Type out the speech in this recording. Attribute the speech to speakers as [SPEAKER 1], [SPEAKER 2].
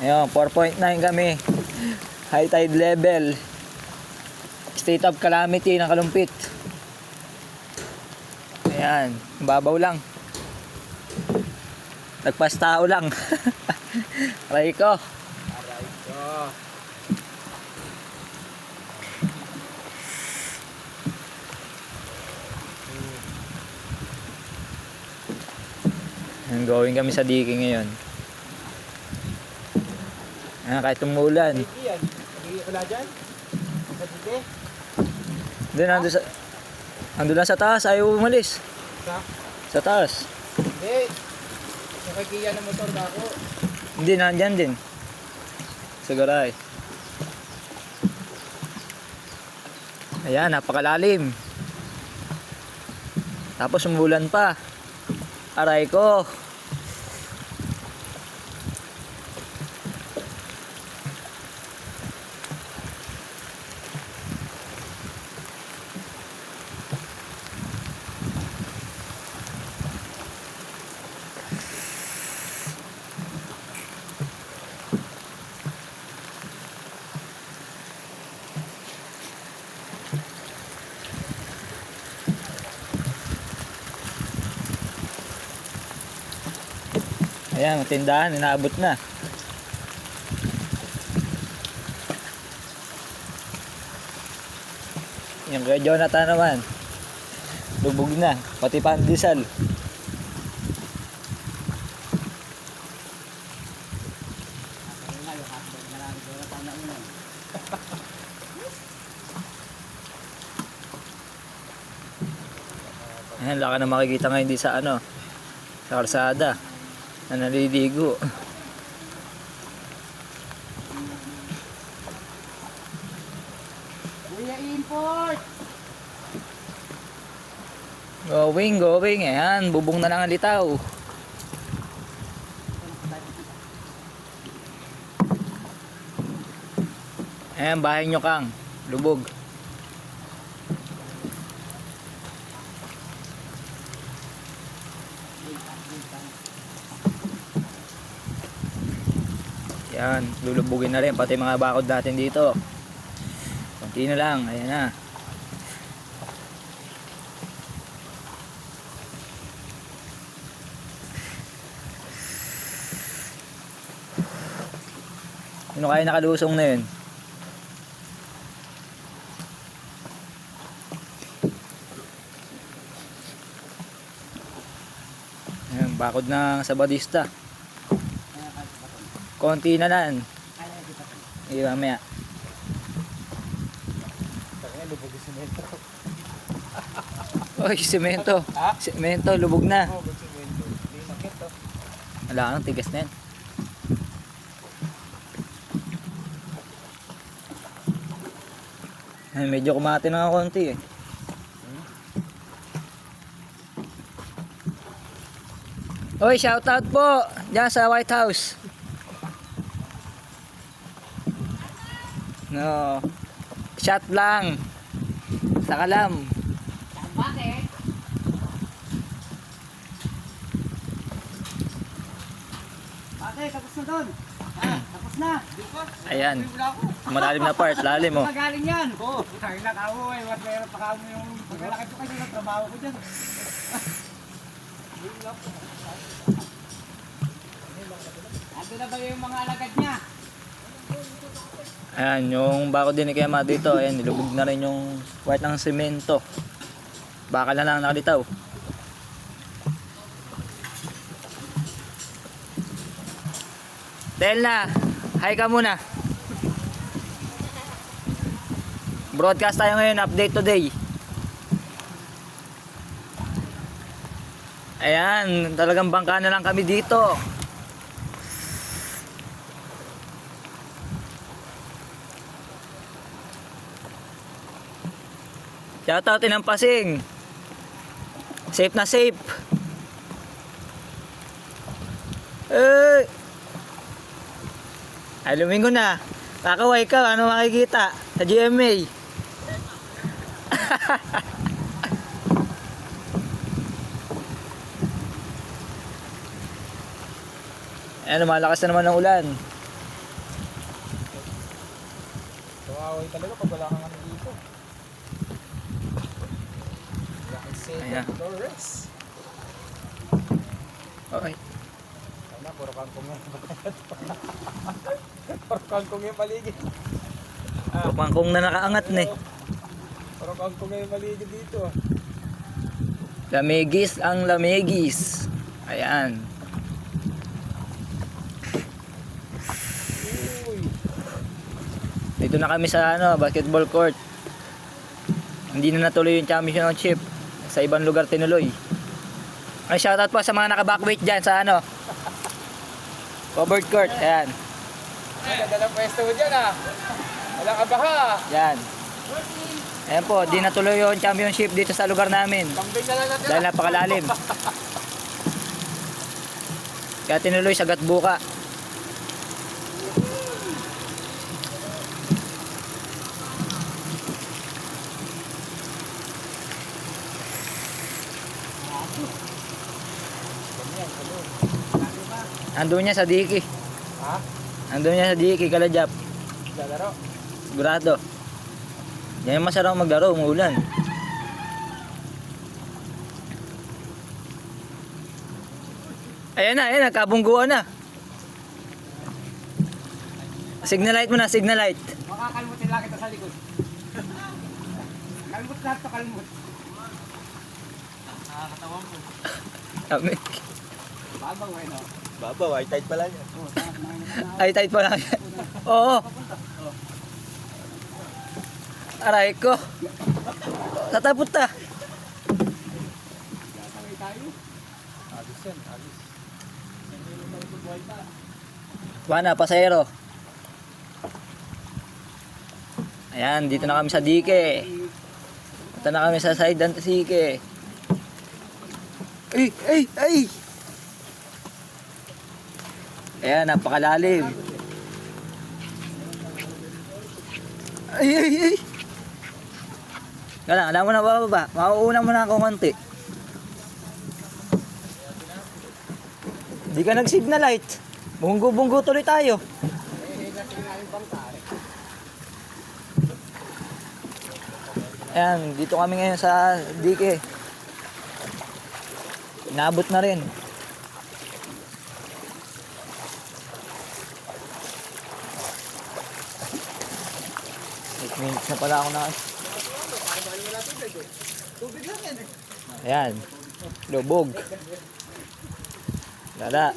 [SPEAKER 1] Ayun, 4.9 kami. High tide level. State of calamity ng Kalumpit. Ayan, babaw lang. Nagpastao lang. Aray ko.
[SPEAKER 2] Aray ko.
[SPEAKER 1] Going kami sa diking ngayon. Ayan, kahit umulan.
[SPEAKER 2] Hindi yan. Wala dyan? Sa dito?
[SPEAKER 1] Doon, ando lang sa taas. Ayaw umalis.
[SPEAKER 2] Sa?
[SPEAKER 1] Sa taas.
[SPEAKER 2] Hindi. Nakikiya ng motor ba ako?
[SPEAKER 1] Hindi, nandyan din. Sa garay. Ayan, napakalalim. Tapos umulan pa. Aray ko. Ayan, ang tindahan, inaabot na. Yung kay Jonathan naman, lubog na, pati pandesal. Ayan, laka na makikita ngayon di sa ano, sa kalsada na naliligo.
[SPEAKER 2] Kuya import!
[SPEAKER 1] Going. Ayan, bubong na lang ang litaw. Ayan, bahay nyo Kang, lubog. Yan, lulubugin na rin pati mga bakod natin dito. Konti na lang, ayan na. Ano kaya nakalusong na yun? Ayan, bakod ng Sabadista. Konti na lang. Iya, mamaya.
[SPEAKER 2] Takanya lubog yung semento.
[SPEAKER 1] Oy, semento.
[SPEAKER 2] Ha?
[SPEAKER 1] Semento, lubog na.
[SPEAKER 2] Oo, lubog semento. Hindi makit to.
[SPEAKER 1] Wala kang tigas na yan. Ay, medyo kumati na nga konti eh. Oy, shoutout po dyan sa White House. No. Shot lang. Sa kalam.
[SPEAKER 2] Bakit? Bakit? Tapos na doon. Tapos na.
[SPEAKER 1] Ayan. Malalim na part, lalim oh.
[SPEAKER 2] Magaling yan. Oo. Kaya na ako eh. Mas meron pa kamo yung paglalaki ko kayo ng trabaho ko dyan. Ando na ba yung mga alagad niya?
[SPEAKER 1] Ayan, yung bako din ni Kema dito, ayan, nilubog na rin yung white ng semento. Baka na lang nakalitaw. Tel na, hi ka muna. Broadcast tayo ngayon, update today. Ayan, talagang bangka na lang kami dito. Shoutout Inampasing. Safe na safe. Ay, lumingo na. Kakaway ka, ano makikita sa GMA? Ayan, malakas na naman ang ulan.
[SPEAKER 2] nakakaaway talaga pag wala kang ano dito.
[SPEAKER 1] Ayan.
[SPEAKER 2] Flores.
[SPEAKER 1] Okay.
[SPEAKER 2] Ano, puro kangkong yan. Puro kangkong yung paligid.
[SPEAKER 1] Pangkong na nakaangat na eh.
[SPEAKER 2] Puro kangkong yung paligid dito.
[SPEAKER 1] Lamigis ang lamigis. Ayan.
[SPEAKER 2] Uy.
[SPEAKER 1] Dito na kami sa basketball court. Hindi na natuloy yung championship. Sa ibang lugar tinuloy. Ay, shoutout po sa mga naka-backweight dyan sa covered court. Ayan.
[SPEAKER 2] Ang ganda ng pwesto mo dyan ah. Wala ka ba ha?
[SPEAKER 1] Yan. Ayan po, di natuloy yung championship dito sa lugar namin.
[SPEAKER 2] Kambing na lang natin.
[SPEAKER 1] Dahil napakalalim. Kaya tinuloy sa Gatbuka. Andun niya sa Diki.
[SPEAKER 2] Ha?
[SPEAKER 1] Andun niya sa Diki, Kalajap.
[SPEAKER 2] Lalaro.
[SPEAKER 1] Sigurado. Yan yung masarap maglaro, umuulan. Ayan na, kabungguan na. Signal light mo na, signal light.
[SPEAKER 2] Makakalimutin lang kita sa likod. Kalimut lahat to, kalimut. Nakakatawan ko.
[SPEAKER 1] Kami.
[SPEAKER 2] Babaw eh no?
[SPEAKER 3] Babaw, ay tight pala niya.
[SPEAKER 2] Oo, sana kumain na.
[SPEAKER 1] Ay, tight pa lang. Oo. Aray ko. Tatapot ta.
[SPEAKER 2] Sasaway tayo.
[SPEAKER 3] Agis yan, agis.
[SPEAKER 1] Bana, pasero. Ayan, dito na kami sa Dike. Dito na kami sa side ng Dike. Ay! Ayan, napakalalim. Ay! Alam mo na bababa. Mauuna mo na ako konti. Di ka nag-signal light. Bunggo-bunggo tuloy tayo. Ayan, dito kami ngayon sa Dike. Inabot na rin. Minutes na pala ako na. Ayan. Lubog. Lala.